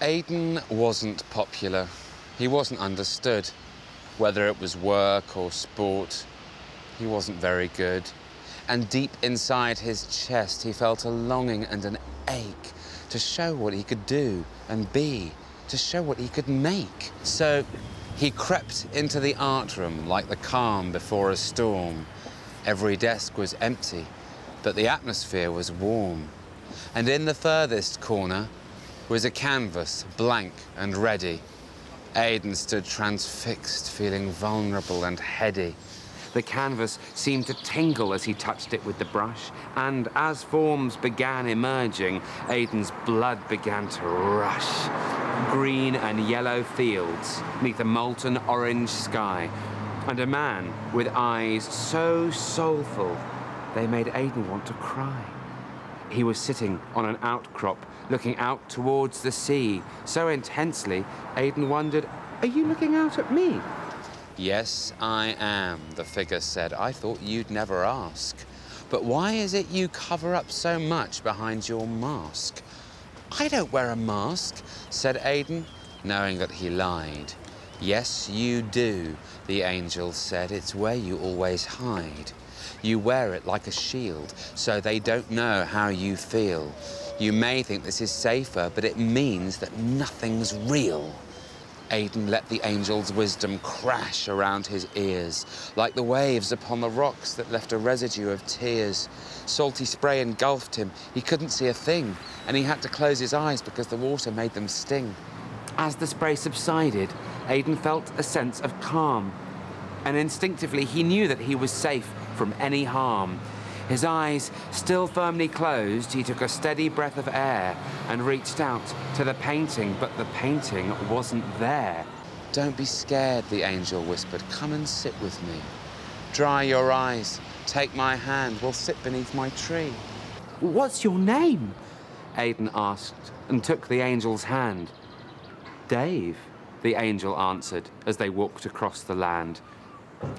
Aidan wasn't popular. He wasn't understood. Whether it was work or sport, he wasn't very good. And deep inside his chest, he felt a longing and an ache to show what he could do and be, to show what he could make. So he crept into the art room like the calm before a storm. Every desk was empty, but the atmosphere was warm. And in the furthest corner was a canvas, blank and ready. Aidan stood transfixed, feeling vulnerable and heady. The canvas seemed to tingle as he touched it with the brush, and as forms began emerging, Aidan's blood began to rush. Green and yellow fields beneath a molten orange sky, and a man with eyes so soulful they made Aidan want to cry. He was sitting on an outcrop, looking out towards the sea, so intensely, Aidan wondered, "Are you looking out at me?" "Yes, I am," the figure said. "I thought you'd never ask. But why is it you cover up so much behind your mask?" "I don't wear a mask," said Aidan, knowing that he lied. "Yes, you do," the angel said. "It's where you always hide. You wear it like a shield, so they don't know how you feel. You may think this is safer, but it means that nothing's real." Aidan let the angel's wisdom crash around his ears, like the waves upon the rocks that left a residue of tears. Salty spray engulfed him. He couldn't see a thing, and he had to close his eyes because the water made them sting. As the spray subsided, Aidan felt a sense of calm, and instinctively he knew that he was safe from any harm. His eyes still firmly closed, he took a steady breath of air and reached out to the painting, but the painting wasn't there. "Don't be scared," the angel whispered. "Come and sit with me. Dry your eyes, take my hand, we'll sit beneath my tree." "What's your name?" Aidan asked and took the angel's hand. "Dave," the angel answered as they walked across the land.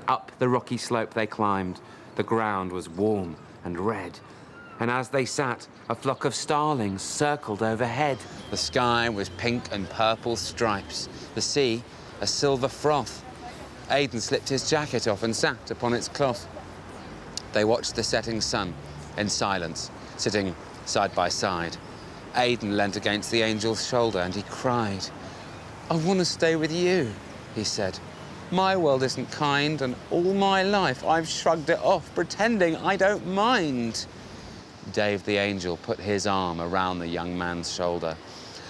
Up the rocky slope they climbed. The ground was warm and red, and as they sat, a flock of starlings circled overhead. The sky was pink and purple stripes, the sea a silver froth. Aidan slipped his jacket off and sat upon its cloth. They watched the setting sun in silence, sitting side by side. Aidan leant against the angel's shoulder and he cried. "I want to stay with you," he said. "My world isn't kind, and all my life I've shrugged it off, pretending I don't mind." Dave the angel put his arm around the young man's shoulder.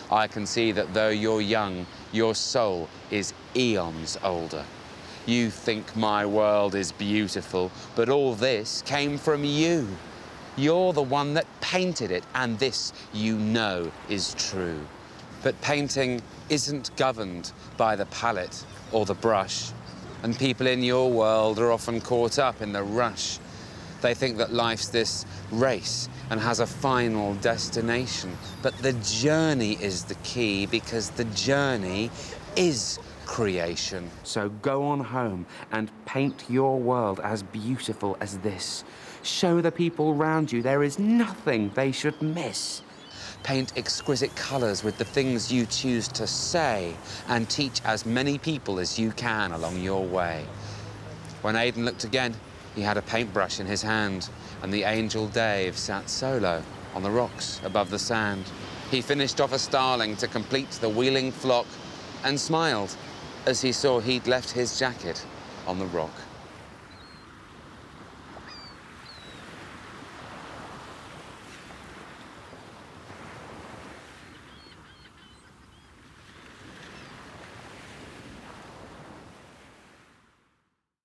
"I can see that though you're young, your soul is eons older. You think my world is beautiful, but all this came from you. You're the one that painted it, and this you know is true. But painting isn't governed by the palette or the brush, and people in your world are often caught up in the rush. They think that life's this race and has a final destination, but the journey is the key, because the journey is creation. So go on home and paint your world as beautiful as this. Show the people round you there is nothing they should miss. Paint exquisite colours with the things you choose to say, and teach as many people as you can along your way." When Aidan looked again, he had a paintbrush in his hand, and the angel Dave sat solo on the rocks above the sand. He finished off a starling to complete the wheeling flock and smiled as he saw he'd left his jacket on the rock.